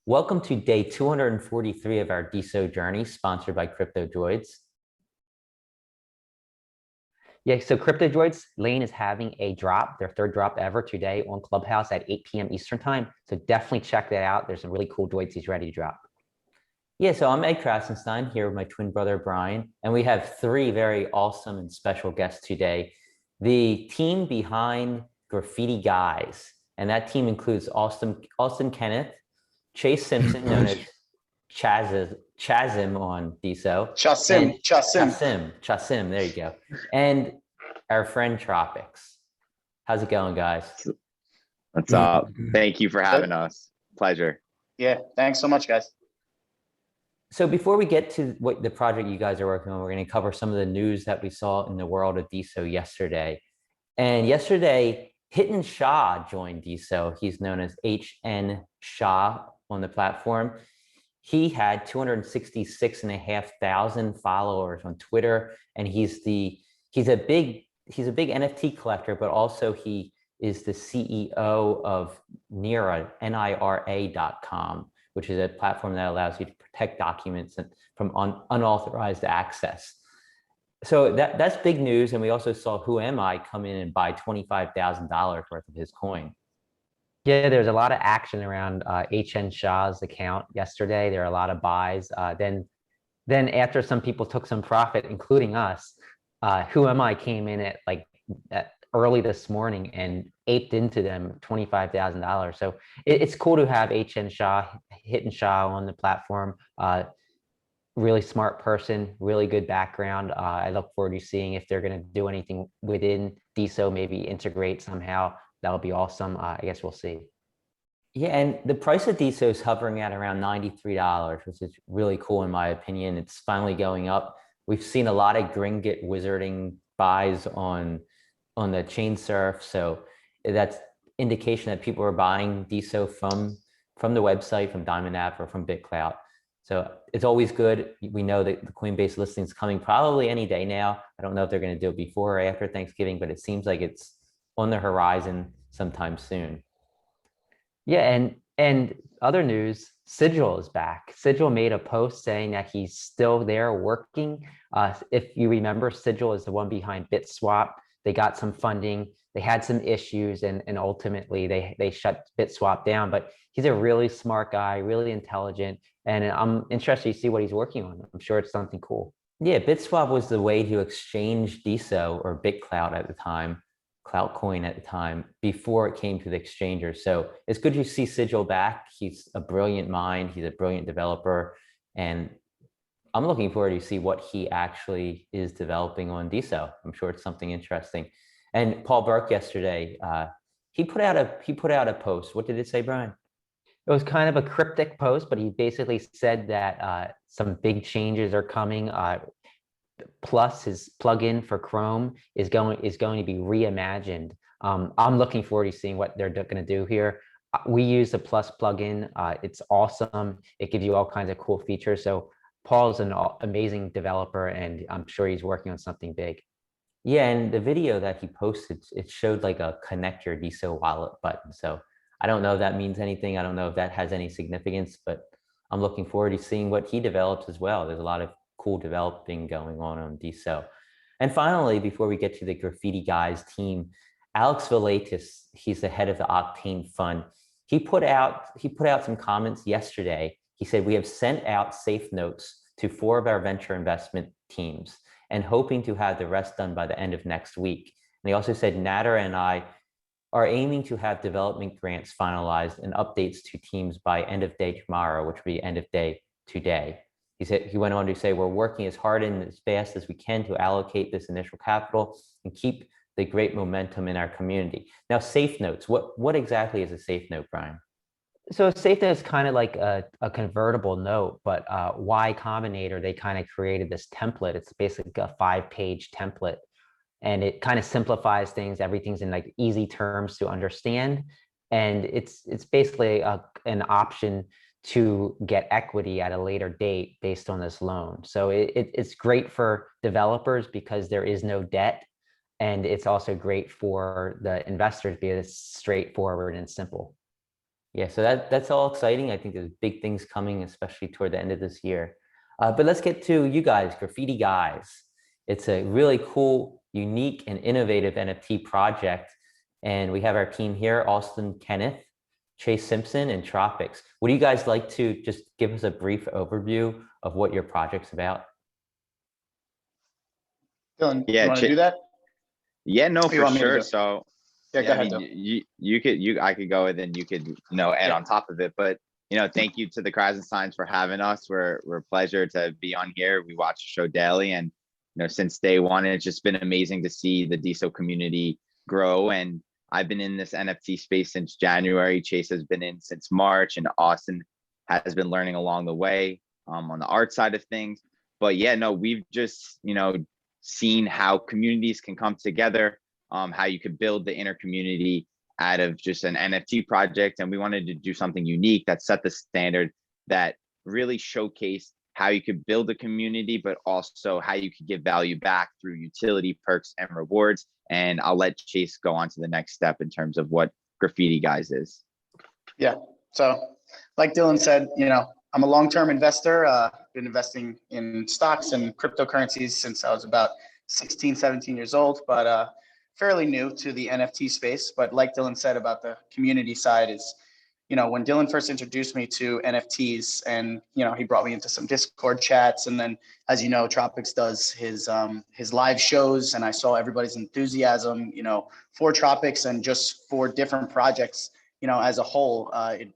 Welcome to day 243 of our DeSo journey, sponsored by Crypto Droids. Yeah, so Crypto Droids, Lane is having a drop, their third drop ever today on Clubhouse at 8 p.m. Eastern time. So definitely check that out. There's some really cool droids he's ready to drop. Yeah, so I'm Ed Krasenstein here with my twin brother, Brian, and we have three very awesome and special guests today. The team behind GraffitiGuise, and that team includes Austin Kenneth, Chase Simpson, known as Chasm on DeSo. Chasim. Chasim, there you go. And our friend Tropics. How's it going, guys? What's up? Thank you for having us. Pleasure. Yeah, thanks so much, guys. So before we get to what the project you guys are working on, we're going to cover some of the news that we saw in the world of DeSo yesterday. And yesterday, Hiten Shah joined DeSo. He's known as Hiten Shah on the platform. He had 266,500 followers on Twitter, and he's a big NFT collector, but also he is the CEO of Nira, NIRA.com, which is a platform that allows you to protect documents from unauthorized access. So that's big news. And we also saw Who Am I come in and buy $25,000 worth of his coin. Yeah, there's a lot of action around Hiten Shah's account yesterday. There are a lot of buys. Then after some people took some profit, including us, Who Am I came in at early this morning and aped into them $25,000. So it's cool to have Hiten Shah on the platform. Really smart person, really good background. I look forward to seeing if they're going to do anything within DeSo, maybe integrate somehow. That'll be awesome. I guess we'll see. Yeah, and the price of DeSo is hovering at around $93, which is really cool in my opinion. It's finally going up. We've seen a lot of Gringit wizarding buys on the chain surf, so that's indication that people are buying DeSo from the website, from Diamond App or from Bitclout. So it's always good. We know that the Coinbase listing is coming probably any day now. I don't know if they're going to do it before or after Thanksgiving, but it seems like it's on the horizon sometime soon. Yeah, and other news, Sigil is back. Sigil made a post saying that he's still there working. If you remember, Sigil is the one behind BitSwap. They got some funding. They had some issues, and ultimately they shut BitSwap down. But he's a really smart guy, really intelligent, and I'm interested to see what he's working on. I'm sure it's something cool. Yeah, BitSwap was the way to exchange DeSo or Bitclout at the time, Cloutcoin at the time, before it came to the exchanger. So it's good to see Sigil back. He's a brilliant mind. He's a brilliant developer, and I'm looking forward to see what he actually is developing on DeSo. I'm sure it's something interesting. And Paul Burke yesterday, he put out a post. What did it say, Brian? It was kind of a cryptic post, but he basically said that some big changes are coming. Plus, his plugin for Chrome is going to be reimagined. I'm looking forward to seeing what they're going to do here. We use the Plus plugin. It's awesome. It gives you all kinds of cool features. So Paul's an amazing developer, and I'm sure he's working on something big. Yeah, and the video that he posted, it showed like a connect your DeSo wallet button. So I don't know if that means anything. I don't know if that has any significance, but I'm looking forward to seeing what he develops as well. There's a lot of cool developing going on DeSo. And finally, before we get to the GraffitiGuise team, Alex Velatis, he's the head of the Octane Fund. He put out some comments yesterday. He said, we have sent out safe notes to 4 of our venture investment teams and hoping to have the rest done by the end of next week. And he also said, Nader and I are aiming to have development grants finalized and updates to teams by end of day tomorrow, which will be end of day today. He went on to say, we're working as hard and as fast as we can to allocate this initial capital and keep the great momentum in our community. Now, safe notes, what exactly is a safe note, Brian? So a safe note is kind of like a convertible note, but Y Combinator, they kind of created this template. It's basically a 5-page template, and it kind of simplifies things. Everything's in like easy terms to understand. And it's basically an option to get equity at a later date based on this loan. So it's great for developers because there is no debt. And it's also great for the investors because it's straightforward and simple. Yeah, so that's all exciting. I think there's big things coming, especially toward the end of this year. But let's get to you guys, GraffitiGuise. It's a really cool, unique, and innovative NFT project. And we have our team here, Austin Kenneth, Chase Simpson, and Tropics. Would you guys like to just give us a brief overview of what your project's about? Dylan, you Yeah, want to do that? yeah, no, Or you for want me to sure. do it? So Yeah, yeah, go I ahead, mean, Dylan. I could go and then you could, add Yeah. on top of it. But thank you to the Cries and Signs for having us. We're a pleasure to be on here. We watch the show daily, and since day one, it's just been amazing to see the DeSo community grow. And I've been in this NFT space since January. Chase has been in since March, and Austin has been learning along the way on the art side of things. But yeah, no, we've just seen how communities can come together, how you could build the inner community out of just an NFT project. And we wanted to do something unique that set the standard, that really showcased how you could build a community, but also how you could give value back through utility, perks, and rewards. And I'll let Chase go on to the next step in terms of what GraffitiGuise is. Yeah. So like Dylan said, I'm a long-term investor, been investing in stocks and cryptocurrencies since I was about 16, 17 years old, but fairly new to the NFT space. But like Dylan said about the community side is, when Dylan first introduced me to NFTs and, he brought me into some Discord chats. And then, as you know, Tropics does his live shows, and I saw everybody's enthusiasm, for Tropics and just for different projects, as a whole.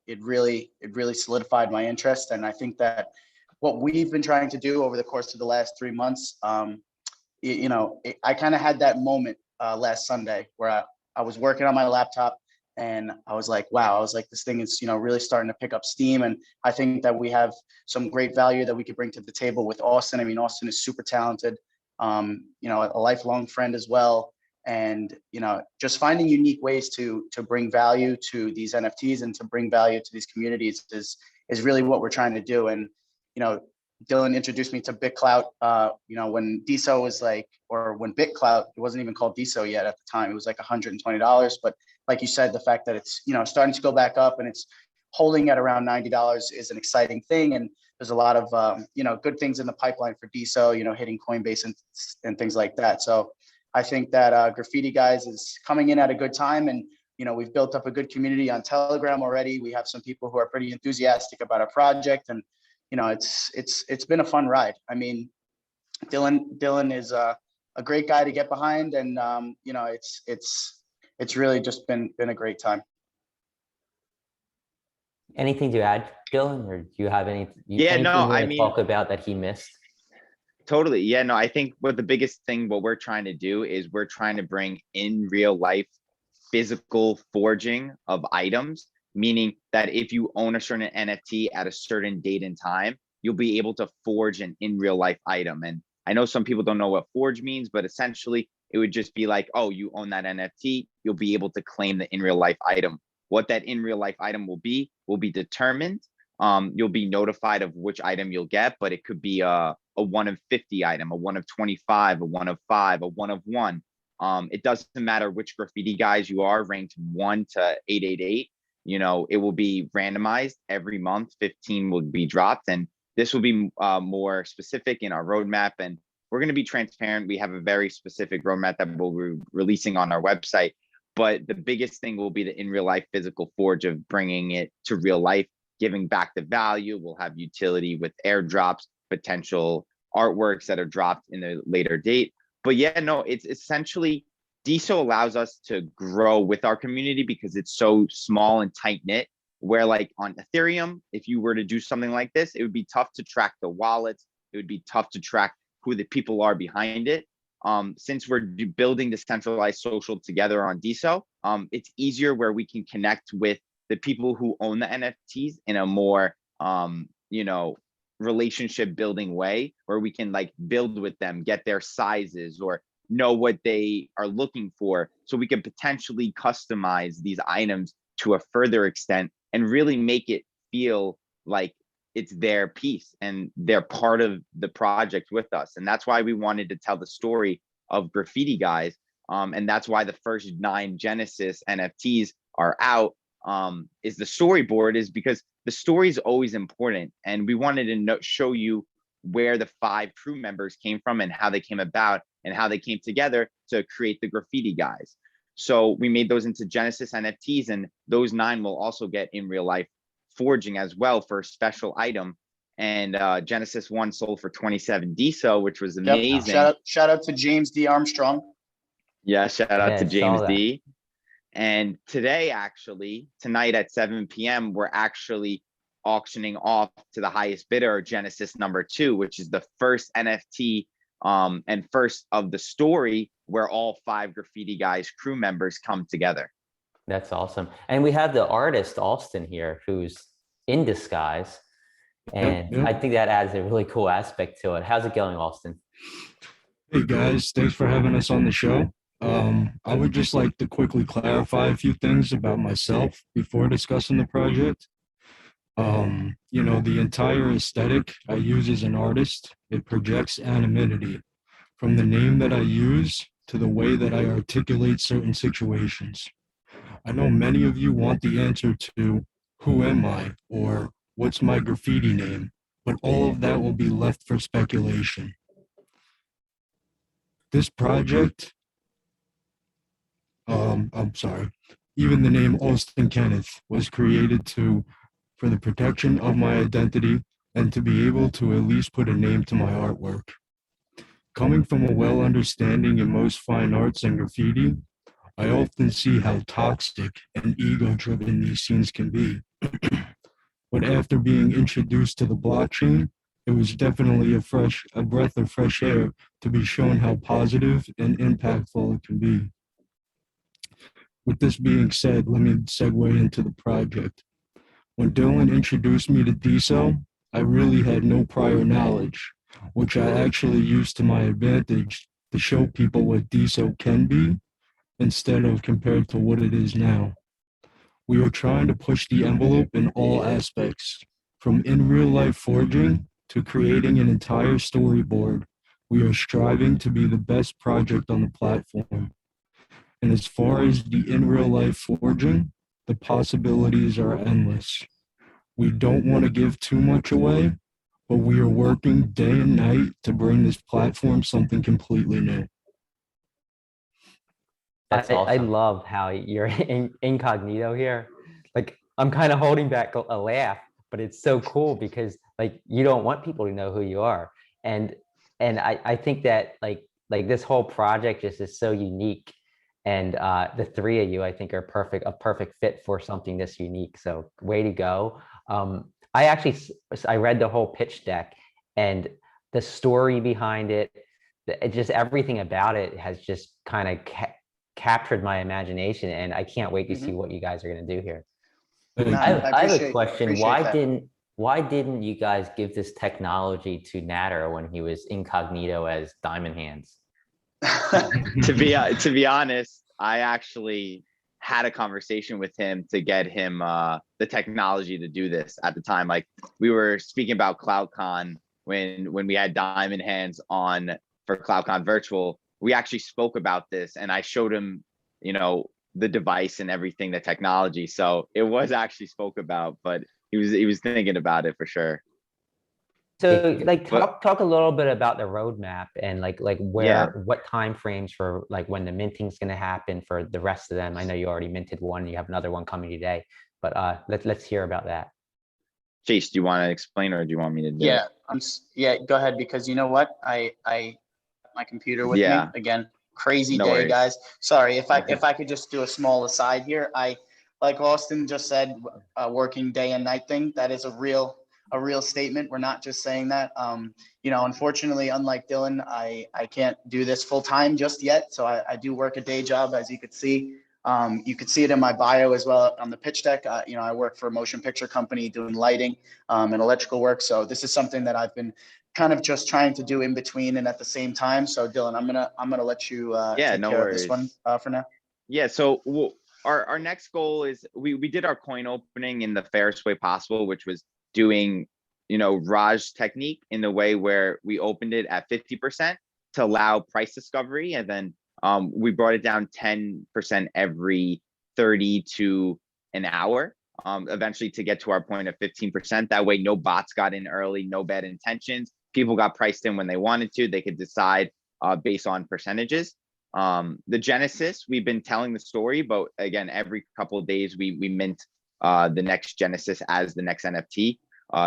It really solidified my interest. And I think that what we've been trying to do over the course of the last 3 months, I kind of had that moment last Sunday where I was working on my laptop, and I was like, wow, this thing is, really starting to pick up steam. And I think that we have some great value that we could bring to the table with Austin. I mean, Austin is super talented, a lifelong friend as well. And, just finding unique ways to bring value to these NFTs and to bring value to these communities is really what we're trying to do. And, Dylan introduced me to Bitclout, when DeSo was or when Bitclout, it wasn't even called DeSo yet at the time. It was like $120. But like you said, the fact that it's, starting to go back up and it's holding at around $90 is an exciting thing. And there's a lot of, good things in the pipeline for DeSo, hitting Coinbase and things like that. So I think that GraffitiGuise is coming in at a good time. And, we've built up a good community on Telegram already. We have some people who are pretty enthusiastic about our project, and it's been a fun ride. I mean, Dylan is a great guy to get behind, and it's really just been a great time. Anything to add, Dylan, or do you have anything you want to talk about that he missed? Totally. Yeah, no, I think what we're trying to do is we're trying to bring in real life physical forging of items, meaning that if you own a certain NFT at a certain date and time, you'll be able to forge an in real life item. And I know some people don't know what forge means, but essentially it would just be like, oh, you own that NFT, you'll be able to claim the in real life item. What that in real life item will be determined. You'll be notified of which item you'll get, but it could be a 1 of 50 item, a 1 of 25, a 1 of 5, a 1 of 1. It doesn't matter which GraffitiGuise you are, ranked 1 to 888. It will be randomized every month. 15 will be dropped, and this will be more specific in our roadmap. And we're going to be transparent. We have a very specific roadmap that we'll be releasing on our website. But the biggest thing will be the in real life physical forge of bringing it to real life, giving back the value. We'll have utility with airdrops, potential artworks that are dropped in a later date. But yeah, no, it's essentially DeSo allows us to grow with our community because it's so small and tight knit. Where like on Ethereum, if you were to do something like this, it would be tough to track the wallets. It would be tough to track who the people are behind it. Since we're building decentralized social together on DeSo, it's easier where we can connect with the people who own the NFTs in a more, relationship building way, where we can like build with them, get their sizes, or know what they are looking for. So we can potentially customize these items to a further extent and really make it feel like it's their piece and they're part of the project with us. And that's why we wanted to tell the story of GraffitiGuise. And that's why the first 9 Genesis NFTs are out. is the storyboard, is because the story is always important. And we wanted to show you where the 5 crew members came from and how they came about and how they came together to create the GraffitiGuise. So we made those into Genesis NFTs, and those 9 will also get in real life forging as well for a special item. And Genesis 1 sold for 27 DeSo, which was amazing. Shout out to James D. Armstrong. Yeah, shout out to I saw James that. D. And today, actually, tonight at 7 p.m., we're actually auctioning off to the highest bidder, Genesis number 2, which is the first NFT and first of the story where all 5 GraffitiGuise crew members come together. That's awesome. And we have the artist, Alston, here, who's in disguise. And I think that adds a really cool aspect to it. How's it going, Alston? Hey guys, thanks for having us on the show. I would just like to quickly clarify a few things about myself before discussing the project. You know, the entire aesthetic I use as an artist, it projects anonymity from the name that I use to the way that I articulate certain situations. I know many of you want the answer to who am I or what's my graffiti name, but all of that will be left for speculation. This project, even the name Austin Kenneth was created for the protection of my identity and to be able to at least put a name to my artwork. Coming from a well understanding in most fine arts and graffiti, I often see how toxic and ego-driven these scenes can be. But after being introduced to the blockchain, it was definitely a breath of fresh air to be shown how positive and impactful it can be. With this being said, let me segue into the project. When Dylan introduced me to DeSo, I really had no prior knowledge, which I actually used to my advantage to show people what DeSo can be instead of compared to what it is now. We are trying to push the envelope in all aspects, from in real life forging to creating an entire storyboard. We are striving to be the best project on the platform. And as far as the in real life forging, the possibilities are endless. We don't want to give too much away, but we are working day and night to bring this platform something completely new. That's awesome. I love how you're incognito here. Like, I'm kind of holding back a laugh, but it's so cool because like you don't want people to know who you are. And I think that like this whole project just is so unique. And the 3 of you, I think, are a perfect fit for something this unique. So way to go. I read the whole pitch deck, and the story behind it, just everything about it has just kind of captured my imagination, and I can't wait to see what you guys are going to do here. I have a question. Why didn't you guys give this technology to Natter when he was incognito as Diamond Hands? To be honest, I actually had a conversation with him to get him the technology to do this at the time. Like, we were speaking about CloudCon when we had Diamond Hands on for CloudCon Virtual. We actually spoke about this, and I showed him, you know, the device and everything, the technology. So it was actually spoke about, but he was thinking about it for sure. So like talk a little bit about the roadmap and like what time frames for like when the minting's going to happen for the rest of them. I know you already minted one, you have another one coming today, but let's hear about that. Chase, do you want to explain, or do you want me to do it? Yeah, go ahead, because you know what, I my computer with me again. Crazy day, guys. Sorry, if I could just do a small aside here. I, like Austin just said, working day and night thing, that is a real statement. We're not just saying that. You know, unfortunately, unlike Dylan, I can't do this full time just yet. So I do work a day job, as you could see. You could see it in my bio as well on the pitch deck. You know, I work for a motion picture company doing lighting and electrical work. So this is something that I've been kind of just trying to do in between and at the same time. So Dylan, I'm gonna let you take care of this one for now. Yeah. So our next goal is we did our coin opening in the fairest way possible, which was doing, you know, Raj technique in the way where we opened it at 50% to allow price discovery, and then we brought it down 10% every 30 to an hour, eventually to get to our point of 15%. That way, no bots got in early, no bad intentions. People got priced in when they wanted to. They could decide based on percentages. The Genesis, we've been telling the story, but again, every couple of days we mint the next Genesis as the next NFT.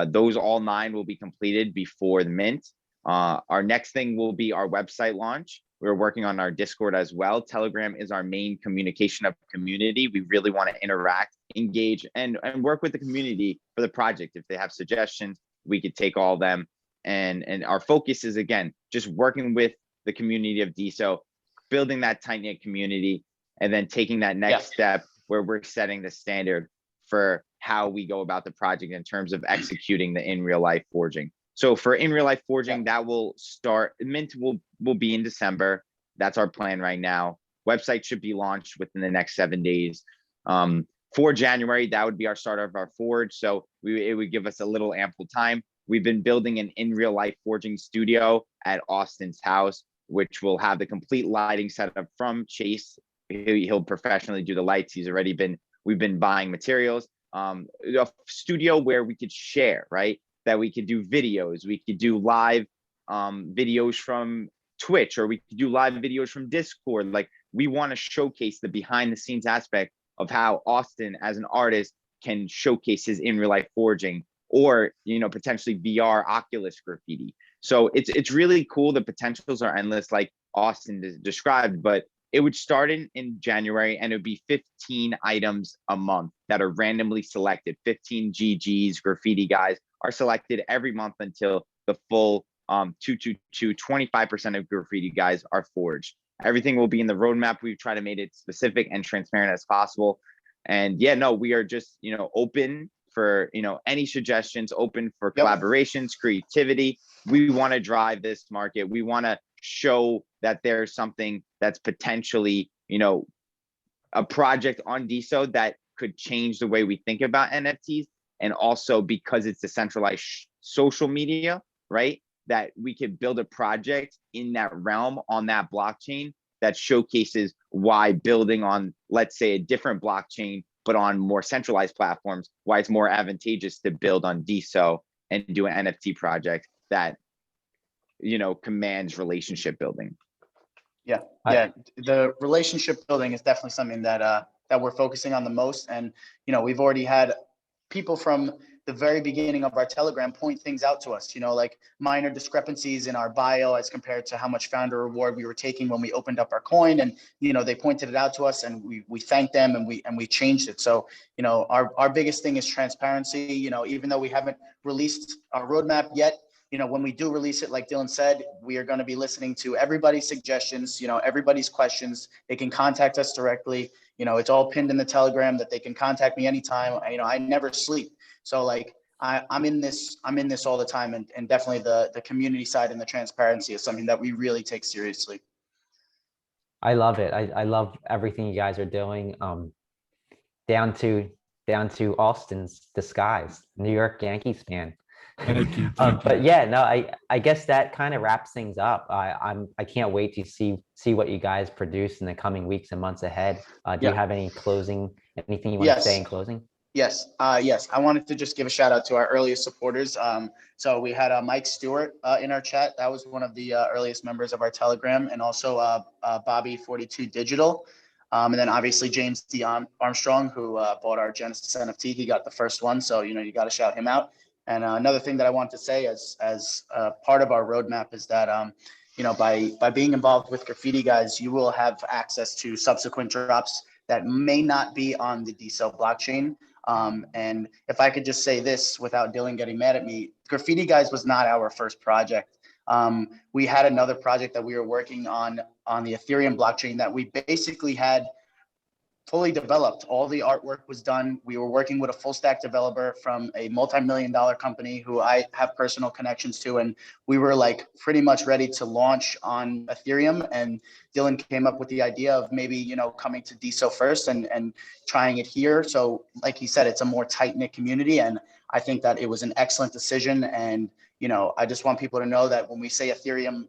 Those all 9 will be completed before the mint. Our next thing will be our website launch. We're working on our Discord as well. Telegram is our main communication of community. We really want to interact, engage, and work with the community for the project. If they have suggestions, we could take all of them. And our focus is, again, just working with the community of DeSo, building that tight-knit community, and then taking that next step where we're setting the standard for how we go about the project in terms of executing the in real life forging. So for in real life forging, that will start, mint will be in December. That's our plan right now. Website should be launched within the next 7 days. For January, that would be our start of our forge. So it would give us a little ample time. We've been building an in real life forging studio at Austin's house, which will have the complete lighting setup from Chase. He'll professionally do the lights. We've been buying materials. A studio where we could share, right? That we could do videos, we could do live videos from Twitch, or we could do live videos from Discord. Like, we want to showcase the behind the scenes aspect of how Austin as an artist can showcase his in real life forging, or, you know, potentially VR Oculus graffiti. So it's really cool. The potentials are endless, like Austin described, but it would start in January, and it would be 15 items a month that are randomly selected. 15 GGs, graffiti guys, are selected every month until the full 25% of graffiti guys are forged. Everything will be in the roadmap. We've tried to make it specific and transparent as possible. And yeah, no, we are just, you know, open for, you know, any suggestions, open for collaborations, creativity. We want to drive this market. We want to show that there's something that's potentially, you know, a project on DeSo that could change the way we think about NFTs. And also, because it's decentralized social media, right, that we could build a project in that realm on that blockchain that showcases why building on, let's say, a different blockchain, but on more centralized platforms, why it's more advantageous to build on DeSo and do an NFT project that, you know, commands relationship building. Yeah, the relationship building is definitely something that that we're focusing on the most. And, you know, we've already had people from the very beginning of our Telegram point things out to us, you know, like minor discrepancies in our bio as compared to how much founder reward we were taking when we opened up our coin. And, you know, they pointed it out to us, and we thanked them, and we changed it. So, you know, our biggest thing is transparency. You know, even though we haven't released our roadmap yet, you know, when we do release it, like Dylan said, we are going to be listening to everybody's suggestions, you know, everybody's questions. They can contact us directly. You know, it's all pinned in the Telegram that they can contact me anytime. You know, I never sleep. So like I'm in this all the time, and definitely the community side and the transparency is something that we really take seriously. I love it. I love everything you guys are doing. Down to Austin's disguise, New York Yankees fan. Thank you. But yeah, no, I guess that kind of wraps things up. I can't wait to see what you guys produce in the coming weeks and months ahead. Do you have anything you want to say in closing? Yes. I wanted to just give a shout out to our earliest supporters. So we had Mike Stewart in our chat. That was one of the earliest members of our Telegram, and also Bobby42 Digital. And then obviously James D. Armstrong, who bought our Genesis NFT. He got the first one. So, you know, you got to shout him out. And another thing that I want to say as part of our roadmap is that, you know, by being involved with GraffitiGuise, you will have access to subsequent drops that may not be on the DeSo blockchain. And if I could just say this without Dylan getting mad at me, GraffitiGuise was not our first project. We had another project that we were working on the Ethereum blockchain that we basically had fully developed. All the artwork was done. We were working with a full stack developer from a multi-million-dollar company who I have personal connections to. And we were like pretty much ready to launch on Ethereum. And Dylan came up with the idea of maybe, you know, coming to DeSo first and trying it here. So like he said, it's a more tight-knit community. And I think that it was an excellent decision. And, you know, I just want people to know that when we say Ethereum,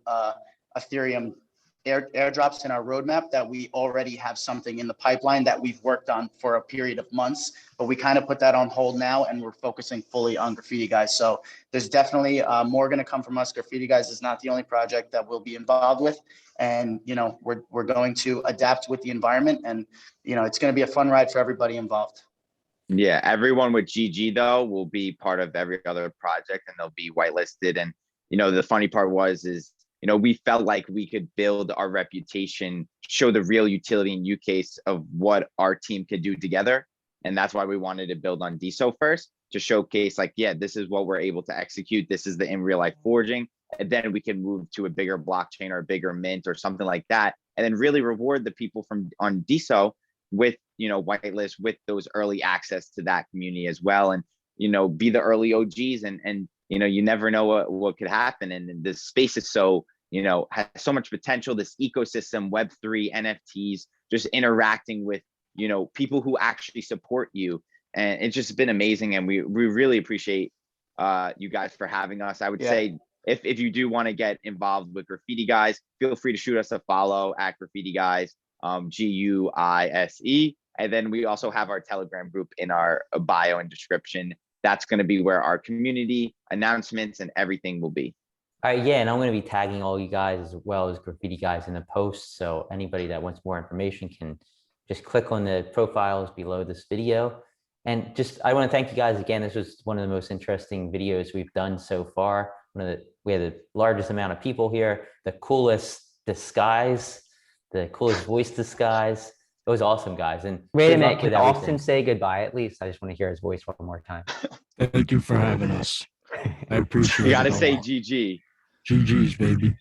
airdrops in our roadmap that we already have something in the pipeline that we've worked on for a period of months, but we kind of put that on hold now and we're focusing fully on GraffitiGuise. So there's definitely more going to come from us. GraffitiGuise is not the only project that we'll be involved with. And, you know, we're going to adapt with the environment, and, you know, it's going to be a fun ride for everybody involved. Yeah, everyone with GG though will be part of every other project, and they'll be whitelisted. And you know, the funny part is you know, we felt like we could build our reputation, show the real utility and use case of what our team could do together. And that's why we wanted to build on DeSo first, to showcase like, yeah, this is what we're able to execute. This is the in real life forging. And then we can move to a bigger blockchain or a bigger mint or something like that. And then really reward the people from on DeSo with, you know, whitelist, with those early access to that community as well. And, you know, be the early OGs, and you know, you never know what could happen. And this space is so, you know, has so much potential, this ecosystem, Web3, NFTs, just interacting with, you know, people who actually support you. And it's just been amazing. And we really appreciate you guys for having us. I would say if you do want to get involved with GraffitiGuise, feel free to shoot us a follow at GraffitiGuise, GUISE. And then we also have our Telegram group in our bio and description. That's going to be where our community announcements and everything will be. All right, yeah, and I'm going to be tagging all you guys as well as GraffitiGuise in the post. So anybody that wants more information can just click on the profiles below this video. And just, I want to thank you guys again. This was one of the most interesting videos we've done so far. We had the largest amount of people here, the coolest disguise, the coolest voice disguise. It was awesome, guys. And wait a good minute, luck with can everything. Austin say goodbye at least? I just want to hear his voice one more time. Thank you for having us. I appreciate it. You got to a say lot. GG. GG's, baby.